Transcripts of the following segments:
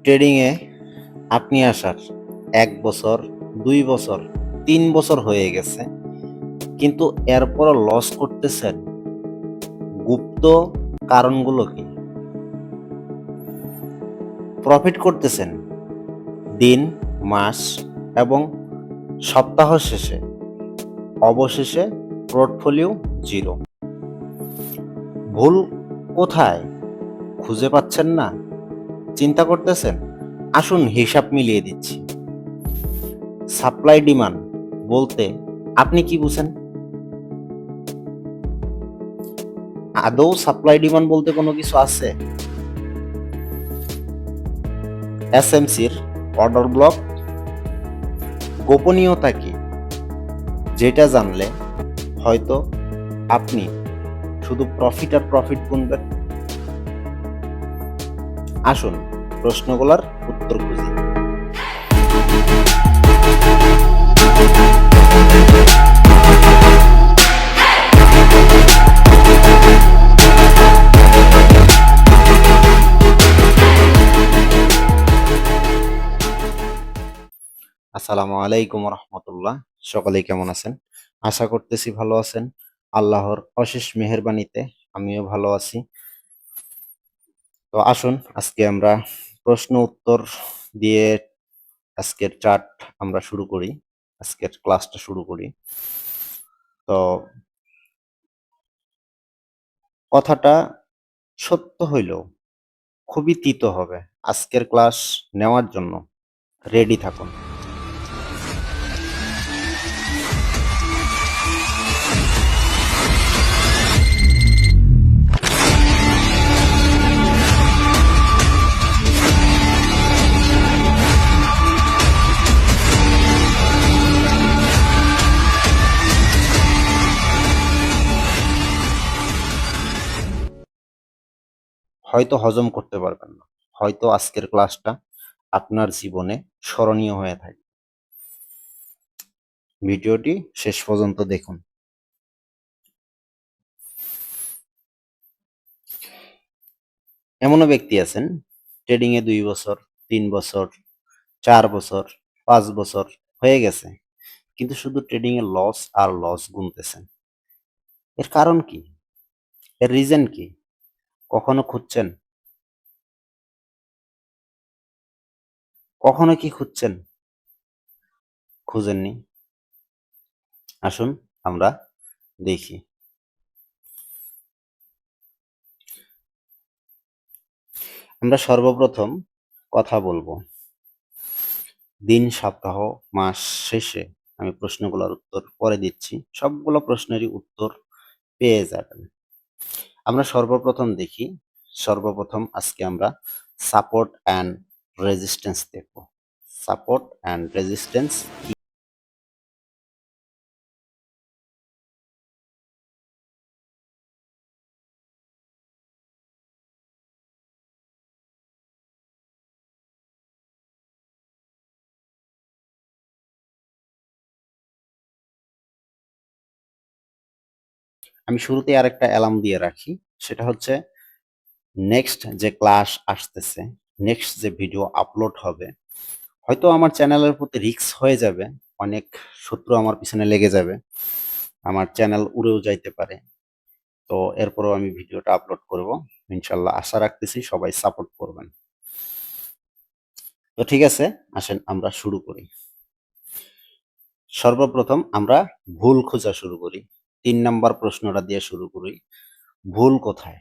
ট্রেডিংয়ে আপনি আসার ১ বছর, ২ বছর, ৩ বছর হয়ে গেছে। কিন্তু এরপরও লস করতেছেন। গুপ্ত কারণগুলো কি? প্রফিট করতেছেন দিন, মাস এবং সপ্তাহ শেষে। অবশেষে পোর্টফোলিও জিরো। ভুল কোথায় খুঁজে পাচ্ছেন না? চিন্তা করতেছেন? আসুন হিসাব মিলিয়ে দিচ্ছি। সাপ্লাই ডিমান্ড বলতে আপনি কি বুঝেন? আদৌ সাপ্লাই ডিমান্ড বলতে কোনো কিছু আছে? এসএমসির অর্ডার ব্লক গোপনীয়তা কি? যেটা জানলে হয়তো আপনি শুধু প্রফিট আর প্রফিট গুনবেন। আসুন প্রশ্নগুলোর উত্তর খুঁজি। আসসালামু আলাইকুম রহমতুল্লাহ। সকলেই কেমন আছেন? আশা করতেছি ভালো আছেন। আল্লাহর অশেষ মেহেরবানিতে আমিও ভালো আছি। তো আসুন আজকে আমরা প্রশ্ন উত্তর দিয়ে আজকের চার্ট আমরা শুরু করি। আজকের ক্লাসটা শুরু করি। তো কথাটা সত্য হইলেও খুবই তিত হবে। আজকের ক্লাস নেওয়ার জন্য রেডি থাকুন। হয়তো হজম করতে পারবেন না, হয়তো আজকের ক্লাসটা আপনার জীবনে স্মরণীয় হয়ে থাকে। ভিডিওটি শেষ পর্যন্ত দেখুন। এমনও ব্যক্তি আছেন ট্রেডিং এ ২ বছর, ৩ বছর, ৪ বছর, ৫ বছর হয়ে গেছে, কিন্তু শুধু ট্রেডিং এ লস আর লস গুনতেছেন। এর কারণ কি? এর রিজন কি? কখনো খুঁজছেন? কখনো কি খুঁজছেন? খুঁজেননি? আসুন আমরা দেখি। আমরা সর্বপ্রথম কথা বলবো দিন, সপ্তাহ, মাস শেষে। আমি প্রশ্নগুলোর উত্তর পরে দিচ্ছি। সবগুলো প্রশ্নেরই উত্তর পেয়ে যাবেন। আমরা সর্বপ্রথম দেখি। সর্বপ্রথম আজকে আমরা সাপোর্ট অ্যান্ড রেজিস্ট্যান্স দেখব। সাপোর্ট অ্যান্ড রেজিস্ট্যান্স কি? আমি শুরুতেই আরেকটা অ্যালার্ম দিয়ে রাখি। সেটা হচ্ছে নেক্সট যে ক্লাস আসতেছে, নেক্সট যে ভিডিও আপলোড হবে, হয়তো আমার চ্যানেলের প্রতি রিস্ক হয়ে যাবে। অনেক শত্রু আমার পিছনে লেগে যাবে। আমার চ্যানেল উড়েও যাইতে পারে। তো এরপরেও আমি ভিডিওটা আপলোড করব। ইনশাল্লাহ আশা রাখতেছি সবাই সাপোর্ট করবেন। তো ঠিক আছে, আসেন আমরা শুরু করি। সর্বপ্রথম আমরা ভুল খোঁজা শুরু করি। ৩ নাম্বার প্রশ্নটা দিয়ে শুরু করি। ভুল কোথায়?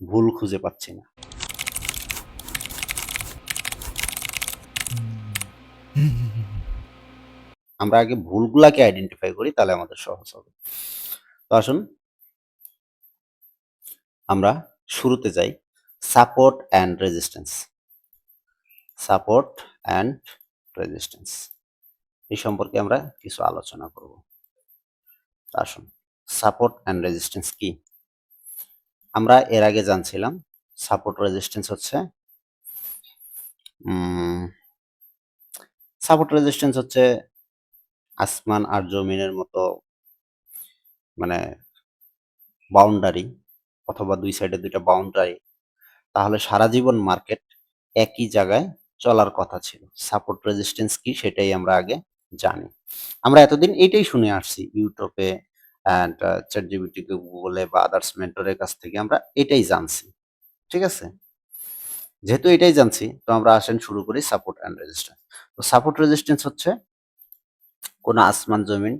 ভুল খুঁজে পাচ্ছি না। আমরা আগে ভুলগুলাকে আইডেন্টিফাই করি, তাহলে আমাদের সহজ হবে। তো আসুন আমরা শুরুতে যাই। Support and resistance. Support and resistance এই সম্পর্কে আমরা কিছু আলোচনা করব। আসুন, সাপোর্ট অ্যান্ড রেজিস্ট্যান্স কি? আমরা এর আগে জানছিলাম সাপোর্ট রেজিস্ট্যান্স হচ্ছে সাপোর্ট রেজিস্ট্যান্স হচ্ছে আসমান আর জমিনের মতো, মানে বাউন্ডারি, অথবা দুই সাইডে দুইটা বাউন্ডারি। তাহলে সারা জীবন মার্কেট একই জায়গায় চলার কথা ছিল। সাপোর্ট রেজিস্ট্যান্স কি সেটাই আমরা আগে জানি। আমরা এতদিন এইটাই শুনে আসছি ইউটিউবে অ্যান্ড ChatGPT, গুগলে বা আদার্স মেন্টরের কাছ থেকে আমরা এটাই জানছি। ঠিক আছে? যেহেতু এটাই জানছি তো আমরা আসেন শুরু করি সাপোর্ট অ্যান্ড রেজিস্ট্যান্স। তো সাপোর্ট রেজিস্ট্যান্স হচ্ছে কোনো আসমান জমিন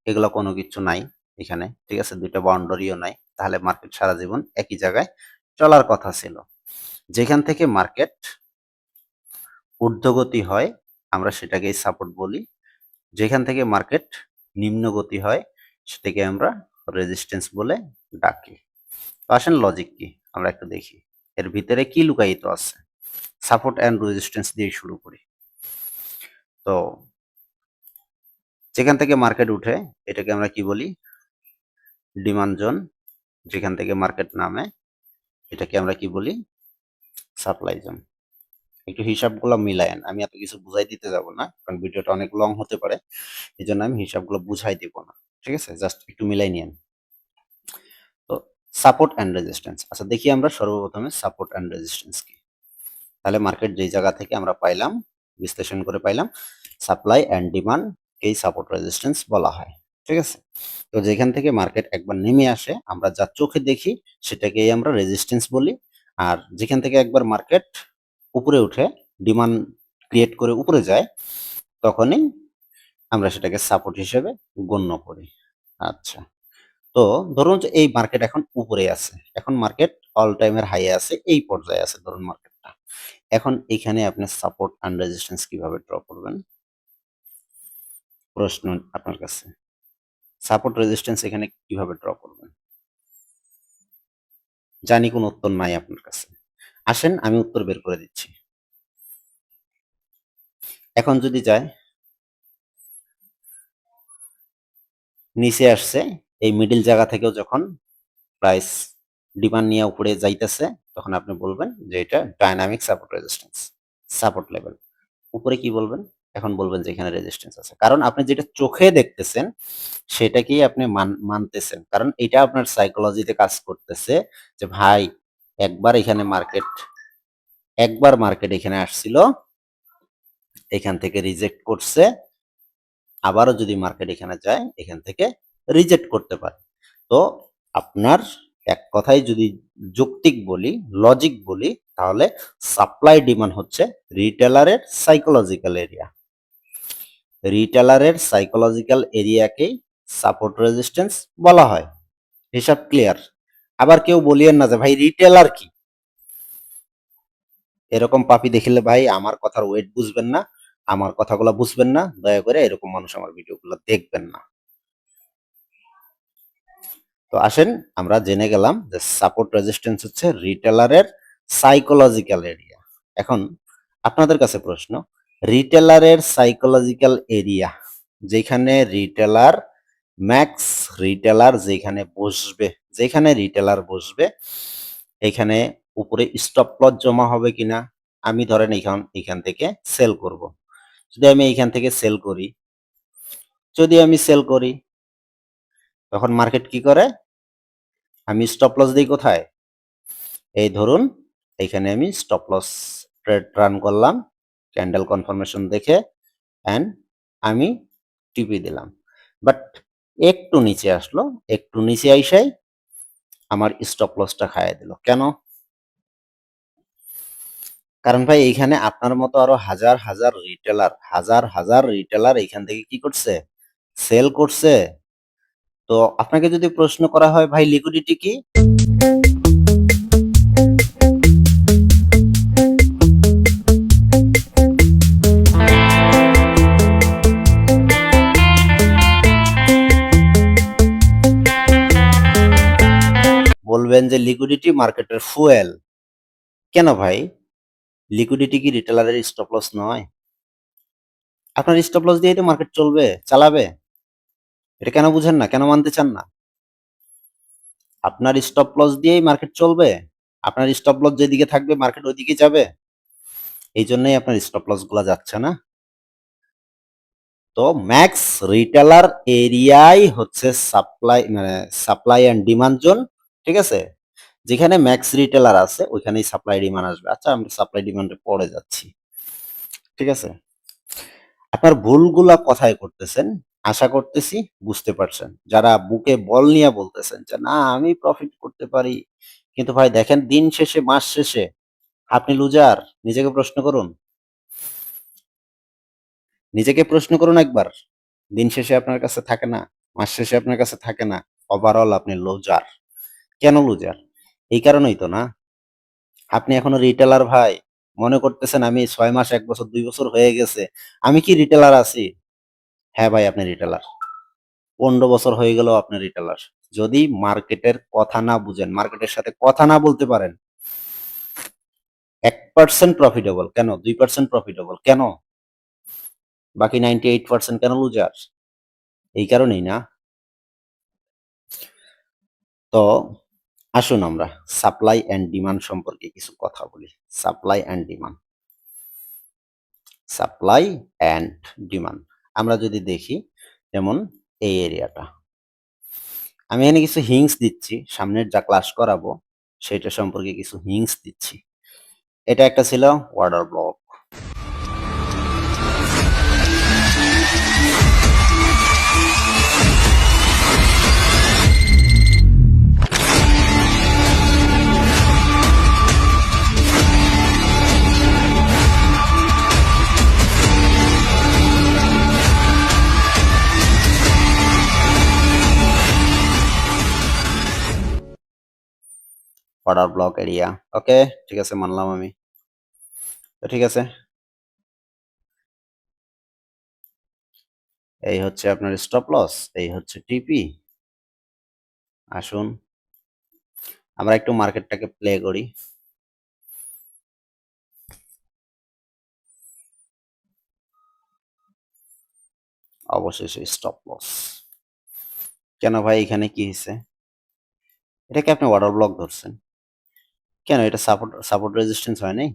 এগুলো কোনো কিছু নাই এখানে। ঠিক আছে? ২ টা বাউন্ডারিও নাই। তাহলে মার্কেট সারা জীবন একই জায়গায় চলার কথা ছিল। যেখান থেকে মার্কেট ঊর্ধ্বগতি হয় আমরা সেটাকেই সাপোর্ট বলি। যেখান থেকে মার্কেট নিম্নগতি হয় সেটাকে আমরা রেজিস্ট্যান্স বলে ডাকি। তো আসেন লজিক কি আমরা একটু দেখি। এর ভিতরে কি লুকায়িত আছে। সাপোর্ট অ্যান্ড রেজিস্ট্যান্স দিয়ে শুরু করি। তো যেখান থেকে মার্কেট উঠে এটাকে আমরা কি বলি? Demand zone. যেখান থেকে মার্কেট নামে এটাকে আমরা কি বলি? Supply zone. একটু হিসাবগুলো মিলায়েন। আমি এত কিছু বুঝাই দিতে যাব না কারণ ভিডিওটা অনেক লং হতে পারে। এজন্য আমি হিসাবগুলো বুঝাই দিব না। ঠিক আছে? জাস্ট একটু মিলাই নিয়েন। তো সাপোর্ট অ্যান্ড রেজিস্ট্যান্স। আচ্ছা দেখি আমরা সর্বপ্রথমে সাপোর্ট অ্যান্ড রেজিস্ট্যান্স কি। তাহলে মার্কেট যেই জায়গা থেকে আমরা পাইলাম, বিশ্লেষণ করে পাইলাম, সাপ্লাই অ্যান্ড ডিমান্ড এই সাপোর্ট রেজিস্ট্যান্স বলা হয়। ঠিক আছে? তো যেখান থেকে মার্কেট একবার নেমে আসে আমরা যা চোখে দেখি সেটাকেই আমরা রেজিস্ট্যান্স বলি। আর যেখান থেকে একবার মার্কেট উপরে উঠে ডিমান্ড ক্রিয়েট করে উপরে যায় তখনই আমরা সেটাকে সাপোর্ট হিসেবে গণ্য করি। আচ্ছা, তো ধরুন যে এই মার্কেট এখন উপরে আছে, এখন মার্কেট অল টাইমের হাইয়ে আছে, এই পর্যায়ে আছে ধরুন মার্কেটটা। এখন এখানে আপনি সাপোর্ট অ্যান্ড রেজিস্ট্যান্স কিভাবে ড্র করবেন? প্রশ্ন আপনার কাছে। সাপোর্ট রেজিস্ট্যান্স এখানে কিভাবে ড্র করবেন? জানি কোনো উত্তর নাই আপনার কাছে। আসেন আমি উত্তর বের করে দিচ্ছি। এখন যদি যায় নিচে আসছে, এই মিডল জায়গা থেকেও যখন প্রাইস ডিমান্ড নিয়ে উপরে যাইতেছে তখন আপনি বলবেন যে এটা dynamic support resistance, support level. উপরে কি বলবেন? এখন বলবেন যে এখানে রেজিস্ট্যান্স আছে, কারণ আপনি যেটা চোখে দেখতেছেন সেটাকেই আপনি মানতেছেন, কারণ এটা আপনার সাইকোলজিতে কাজ করতেছে যে ভাই একবার মার্কেট এখানে আসছিল, এখান থেকে রিজেক্ট করছে, আবারও যদি মার্কেট এখানে যায় এখান থেকে রিজেক্ট করতে পারে। তো আপনার এক কথায় যদি যৌক্তিক বলি, লজিক বলি, তাহলে সাপ্লাই ডিমান্ড হচ্ছে রিটেলারের সাইকোলজিক্যাল এরিয়া। রিটেলারের সাইকোলজিক্যাল এরিয়াকেই সাপোর্ট রেজিস্ট্যান্স বলা হয়। হিসাব ক্লিয়ার? আবার কেউ বলিয়েন না যে ভাই রিটেলার কি, এরকম পাপি দেখিলে ভাই আমার কথার ওয়েট বুঝবেন না, আমার কথাগুলো বুঝবেন না, দয়া করে এরকম মানুষ আমার ভিডিওগুলো দেখবেন না। তো আসেন আমরা জেনে গেলাম যে সাপোর্ট রেজিস্ট্যান্স হচ্ছে রিটেলারের সাইকোলজিক্যাল এরিয়া। এখন আপনাদের কাছে প্রশ্ন, রিটেলারের সাইকোলজিক্যাল এরিয়া যেখানে রিটেলার ম্যাক্স রিটেলার যেখানে রিটেলার বসবে এখানে উপরে স্টপ লস জমা হবে কিনা? আমি ধরেন এখান থেকে সেল করব। যদি আমি এইখান থেকে সেল করি তখন মার্কেট কি করে? আমি স্টপ লস দিই কোথায়? এই ধরুন এখানে আমি স্টপ লস ট্রেড রান করলাম ক্যান্ডেল কনফার্মেশন দেখে, অ্যান্ড আমি টিপি দিলাম, বাট একটু নিচে আসলো, একটু নিচে আইসাই আমার স্টপ লসটা খাইয়ে দিল। কেন? কারণ ভাই এইখানে আপনার মতো আরো হাজার হাজার রিটেলার এইখান থেকে কি করছে? সেল করছে। তো আপনাকে যদি প্রশ্ন করা হয় ভাই লিকুইডিটি কি, বলবেন যে লিকুইডিটি মার্কেটের ফুয়েল। কেন ভাই? লিকুইডিটি কি রিটেলারের স্টপ লস নয়? আপনার স্টপ লস দিয়েই তো মার্কেট চালাবে। এটা কেন বুঝেন না? কেন মানতে চান না? আপনার স্টপ লস দিয়েই মার্কেট চলবে। আপনার স্টপ লস যেদিকে থাকবে মার্কেট ওইদিকে যাবে। এই জন্যই আপনার স্টপ লস গুলা যাচ্ছে না। তো ম্যাক্স রিটেলার এরিয়াই হচ্ছে সাপ্লাই অ্যান্ড ডিমান্ড জোন। ঠিক আছে? যেখানে ম্যাক্স রিটেলার আছে ওইখানেই সাপ্লাই ডিমান্ড আসবে। আচ্ছা আমরা সাপ্লাই ডিমান্ডে পরে যাচ্ছি। ঠিক আছে? আপনার ভুলগুলা কোথায় করতেছেন? আশা করতেছি বুঝতে পারছেন। যারা বুকে বল নিয়ে বলতেছেন যে, "না, আমি প্রফিট করতে পারি।" কিন্তু ভাই দেখেন দিন শেষে, মাস শেষে আপনি লুজার। নিজেকে প্রশ্ন করুন। নিজেকে প্রশ্ন করুন একবার। দিন শেষে আপনার কাছে থাকে না, মাস শেষে আপনার কাছে থাকে না। ওভারঅল আপনি লুজার। কেন লুজার? এই কারণেই তো না? আপনি এখনো রিটেলার ভাই। মনে করতেছেন আমি ৬ মাস, ১ বছর, ২ বছর হয়ে গেছে। আমি কি রিটেলার আছি? হ্যাঁ ভাই, আপনি রিটেলার। ১৫ বছর হয়ে গেলেও আপনি রিটেলার। যদি মার্কেটের কথা না বুঝেন, মার্কেটের সাথে কথা না বলতে পারেন, ১% প্রফিটেবল কেন? ২% প্রফিটেবল কেন? বাকি 98% কেন লুজার? এই কারণেই না? তো আসুন আমরা সাপ্লাই অ্যান্ড ডিমান্ড সম্পর্কে কিছু কথা বলি। Supply and demand. Supply and demand. আমরা যদি দেখি যেমন এই এরিয়াটা। আমি এখানে কিছু হিংস দিচ্ছি। সামনের যা ক্লাস করাবো সেটা সম্পর্কে কিছু হিংস দিচ্ছি। এটা একটা ছিল order block. Order block area. Okay, ঠিক আছে, মানলাম আমি। তো ঠিক আছে, এই হচ্ছে আপনার স্টপ লস, এই হচ্ছে টিপি। আসুন আমরা একটু মার্কেটটাকে প্লে করি। অবশেষে স্টপ লস। কেন ভাই, এখানে কি হয়েছে? এটাকে আপনি অর্ডার ব্লক ধরছেন কেন? এটা সাপোর্ট সাপোর্ট রেজিস্ট্যান্স হয় নাই?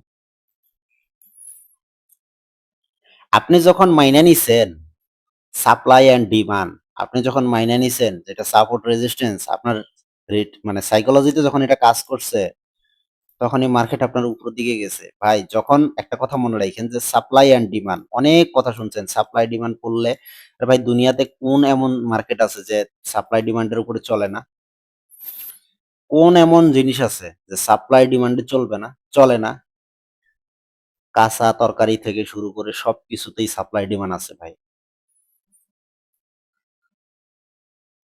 আপনি যখন মাইনা নিছেন সাপ্লাই অ্যান্ড ডিমান্ড, আপনি যখন মাইনা নিছেন যেটা সাপোর্ট রেজিস্ট্যান্স, আপনার রেট মানে সাইকোলজিতে যখন এটা কাজ করছে, তখনই মার্কেট আপনার উপর দিকে গেছে। ভাই যখন একটা কথা মনে রাখেন যে সাপ্লাই অ্যান্ড ডিমান্ড, অনেক কথা শুনছেন সাপ্লাই ডিমান্ড পড়লে। আরে ভাই দুনিয়াতে কোন এমন মার্কেট আছে যে সাপ্লাই ডিমান্ডের উপরে চলে না? কোন এমন জিনিস আছে যে সাপ্লাই ডিমান্ডে চলবে না, চলে না? কাঁচা তরকারি থেকে শুরু করে সবকিছুতেই সাপ্লাই ডিমান্ড আছে ভাই।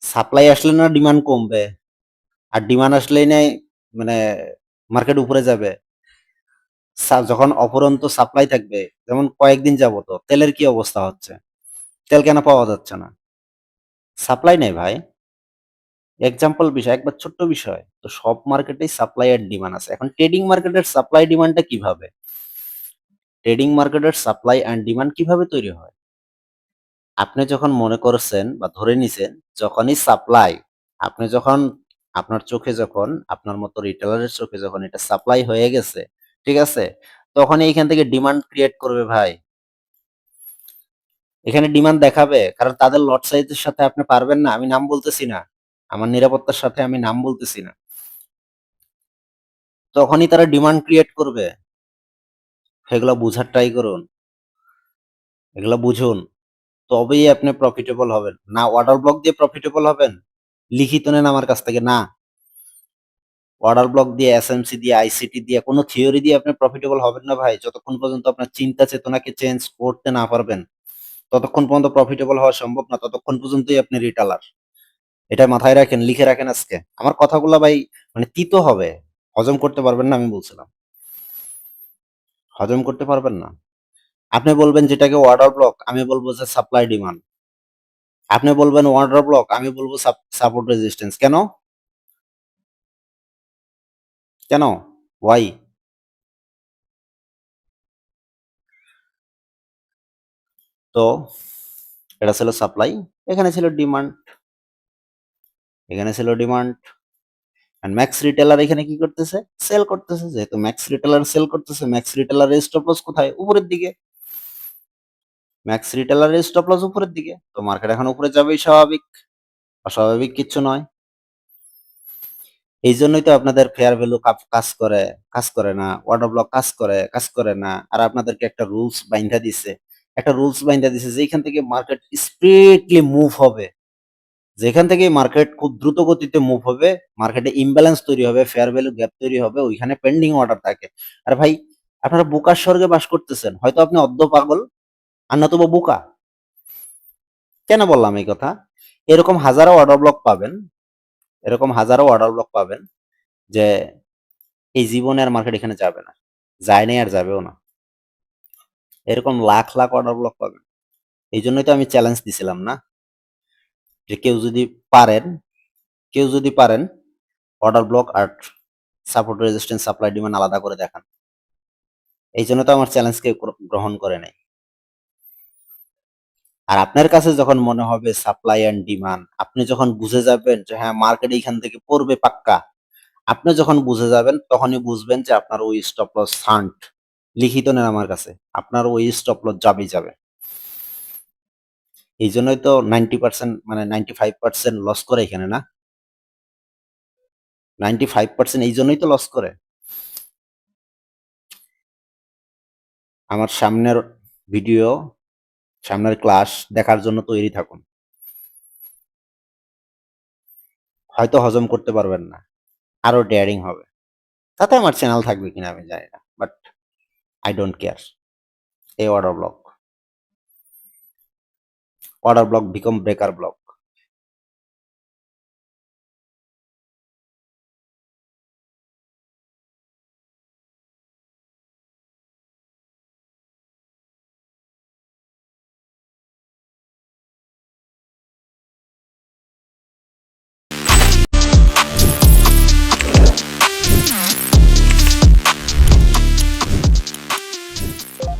সাপ্লাই আসলে না ডিমান্ড কমবে, আর ডিমান্ড আসলেই নাই মানে মার্কেট উপরে যাবে। যখন অপরন্ত সাপ্লাই থাকবে, যেমন কয়েকদিন যাবত তেলের কি অবস্থা হচ্ছে? তেল কেন পাওয়া যাচ্ছে না? সাপ্লাই নেই ভাই। এক্সাম্পল বিষয়, একবার ছোট্ট বিষয়। তো সব মার্কেটেই সাপ্লাই আর ডিমান্ড আছে। এখন ট্রেডিং মার্কেটের সাপ্লাই ডিমান্ডটা কিভাবে? ট্রেডিং মার্কেটের সাপ্লাই অ্যান্ড ডিমান্ড কিভাবে তৈরি হয়? আপনি যখন মনে করছেন বা ধরে নিছেন যখনই সাপ্লাই, আপনি যখন আপনার চোখে যখন আপনার মতো রিটেলারের চোখে যখন এটা সাপ্লাই হয়ে গেছে, ঠিক আছে? তখনই এখান থেকে ডিমান্ড ক্রিয়েট করবে ভাই। এখানে ডিমান্ড দেখাবে কারণ তাদের লট সাইজের সাথে আপনি পারবেন না। আমি নাম বলতেছি না। আমার নিরাপত্তার সাথে আমি নাম বলতেছি না। তখনই তারা ডিমান্ড ক্রিয়েট করবে। সেগুলো বুঝার ট্রাই করুন। এগুলো বুঝুন। তবেই আপনি প্রফিটেবল হবেন। না অর্ডার ব্লক দিয়ে প্রফিটেবল হবেন। লিখিত নেন আমার কাছ থেকে না। অর্ডার ব্লক দিয়ে, এসএমসি দিয়ে, আইসিটি দিয়ে, কোনো থিওরি দিয়ে আপনি প্রফিটেবল হবেন না ভাই। যতক্ষণ পর্যন্ত আপনার চিন্তা চেতনাকে চেঞ্জ করতে না পারবেন, ততক্ষণ পর্যন্ত প্রফিটেবল হওয়া সম্ভব না। ততক্ষণ পর্যন্তই আপনি রিটেলার। এটা মাথায় রাখেন, লিখে রাখেন আজকে। আমার কথাগুলা ভাই মানে তিতো হবে। হজম করতে পারবেন না আমি বলছিলাম। হজম করতে পারবেন না। আপনি বলবেন যেটাকে অর্ডার ব্লক, আমি বলব যে সাপ্লাই ডিমান্ড। আপনি বলবেন অর্ডার ব্লক, আমি বলব সাপোর্ট রেজিস্ট্যান্স। কেন? কেন? ওয়াই? তো এটা ছিল সাপ্লাই, এখানে ছিল ডিমান্ড, এখানে ছিল ডিমান্ড। আর ম্যাক্স রিটেলার এখানে কি করতেছে? সেল করতেছে। যেহেতু ম্যাক্স রিটেলার সেল করতেছে, ম্যাক্স রিটেলারের স্টপ লস কোথায়? উপরের দিকে। ম্যাক্স রিটেলারের স্টপ লস উপরের দিকে। তো মার্কেট এখন উপরে যাবেই স্বাভাবিক। অস্বাভাবিক কিচ্ছু নয়। এই জন্যই তো আপনাদের ফেয়ার ভ্যালু কাজ করে না, অর্ডার ব্লক কাজ করে না। আর আপনাদেরকে একটা রুলস বাইন্ধা দিছে যেখান থেকে মার্কেট স্পিডলি মুভ হবে, যেখান থেকে মার্কেট খুব দ্রুত গতিতে মুভ হবে, মার্কেটে ইমব্যালেন্স তৈরি হবে, ফেয়ার ভ্যালু গ্যাপ তৈরি হবে, ওইখানে পেন্ডিং অর্ডার থাকে। আর ভাই, আপনারা বোকার স্বর্গে বাস করতেছেন। হয়তো আপনি অর্ধ পাগল আর নতুবা বোকা। কেন বললাম এই কথা? এরকম হাজারো অর্ডার ব্লক পাবেন, এরকম হাজারো অর্ডার ব্লক পাবেন যে এই জীবনে আর মার্কেট এখানে যাবে না, যায় নাই আর যাবেও না। এরকম লাখ লাখ অর্ডার ব্লক পাবেন। এই জন্যই তো আমি চ্যালেঞ্জ দিছিলাম না, যে পারেন কেউ যদি পারেন অর্ডার ব্লক আর সাপোর্ট রেজিস্ট্যান্স সাপ্লাই ডিমান্ড আলাদা করে দেখান। এই জন্য তো আমার চ্যালেঞ্জকে গ্রহণ করে নাই। আর আপনার কাছে যখন মনে হবে সাপ্লাই অ্যান্ড ডিমান্ড, আপনি যখন বুঝে যাবেন যে হ্যাঁ মার্কেট এইখান থেকে পড়বে পাক্কা, আপনি যখন বুঝে যাবেন তখনই বুঝবেন যে আপনার ওই স্টপ লস সান্ট লিখিত নেন আমার কাছে, আপনার ওই স্টপ লস যাবেই যাবে। এই জন্যই তো 90% মানে 95% লস করে এখানে না, 95% এই জন্যই তো লস করে। আমার ভিডিও সামনের ক্লাস দেখার জন্য তৈরি থাকুন। হয়তো হজম করতে পারবেন না, আরো ডেয়ারিং হবে, তাতে আমার চ্যানেল থাকবে কিনা আমি জানি না, বাট আই ডোন্ট কেয়ার। এই order block become breaker block.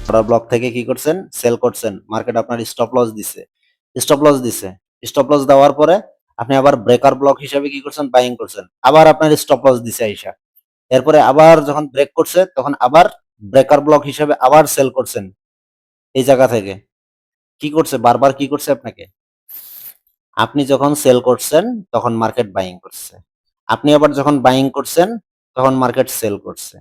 Order block থেকে কি করছেন, সেল করছেন, মার্কেট আপনার স্টপ লস দেওয়ার পরে আপনি আবার ব্রেকার ব্লক হিসাবে কি করছেন, বাইং করছেন, আবার আপনার স্টপ লস দিছে আইসা। এরপরে আবার যখন ব্রেক করছে তখন আবার ব্রেকার ব্লক হিসাবে আবার সেল করছেন। এই জায়গা থেকে কি করছে, বারবার কি করছে আপনাকে, আপনি যখন সেল করছেন তখন মার্কেট বাইং করছে, আপনি আবার যখন বাইং করছেন তখন মার্কেট সেল করছে।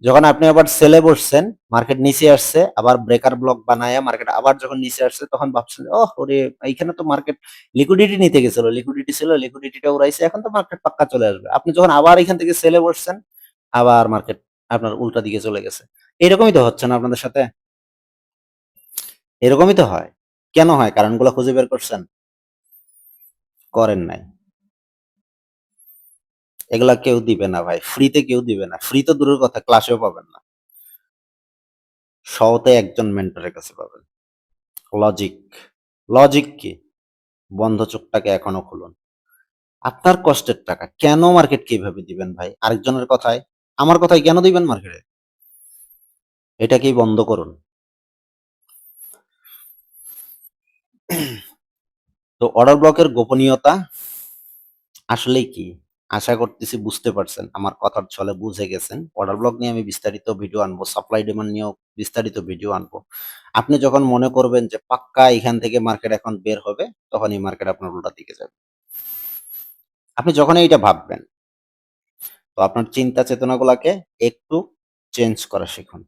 যখন আপনি আবার সেলে বসছেন, মার্কেট নিচে আসছে, আবার ব্রেকার ব্লক বানায় মার্কেট আবার যখন নিচে আসছে তখন ভাবছেন ওহ ওরে, এইখানে তো মার্কেট লিকুইডিটি নিতে গেছিল, লিকুইডিটিটা উড়াইছে, এখন তো মার্কেট পাক্কা চলে আসবে। আপনি যখন আবার এখান থেকে সেলে বসছেন, আবার মার্কেট আপনার উল্টা দিকে চলে গেছে। এরকমই তো হচ্ছে না আপনাদের সাথে? এরকমই তো হয়। কেন হয়? কারণগুলো খুঁজে বের করছেন? করেন নাই। এগুলা কেউ দিবে না ভাই, ফ্রিতে কেউ দিবে না। ফ্রি তো দূরের কথা, ক্লাসেও পাবেন না। শতে একজন মেন্টরের কাছে পাবেন। লজিক, লজিক কি? বন্ধ চোখটাকে এখনো খুলুন। আপনার কষ্টের টাকা কেন মার্কেটকে এইভাবে দিবেন ভাই? আরেকজনের কথায়, আমার কথায় কেন দিবেন মার্কেটে? এটাকেই বন্ধ করুন। তো অর্ডার ব্লকের গোপনীয়তা আসলেই কি? আশা করতেছি বুঝতে পারছেন, আমার কথার ছলে বুঝে গেছেন। অর্ডার ব্লক নিয়ে আমি বিস্তারিত ভিডিও আনবো, সাপ্লাই ডিমান্ড নিয়েও বিস্তারিত ভিডিও আনবো। আপনি যখন মনে করবেন যে পাক্কা এখান থেকে মার্কেট এখন বের হবে, তখনই মার্কেট আপনার উল্টা দিকে যাবে। আপনি যখন এইটা ভাববেন, তো আপনার চিন্তা চেতনাগুলোকে একটু চেঞ্জ করা শিখুন।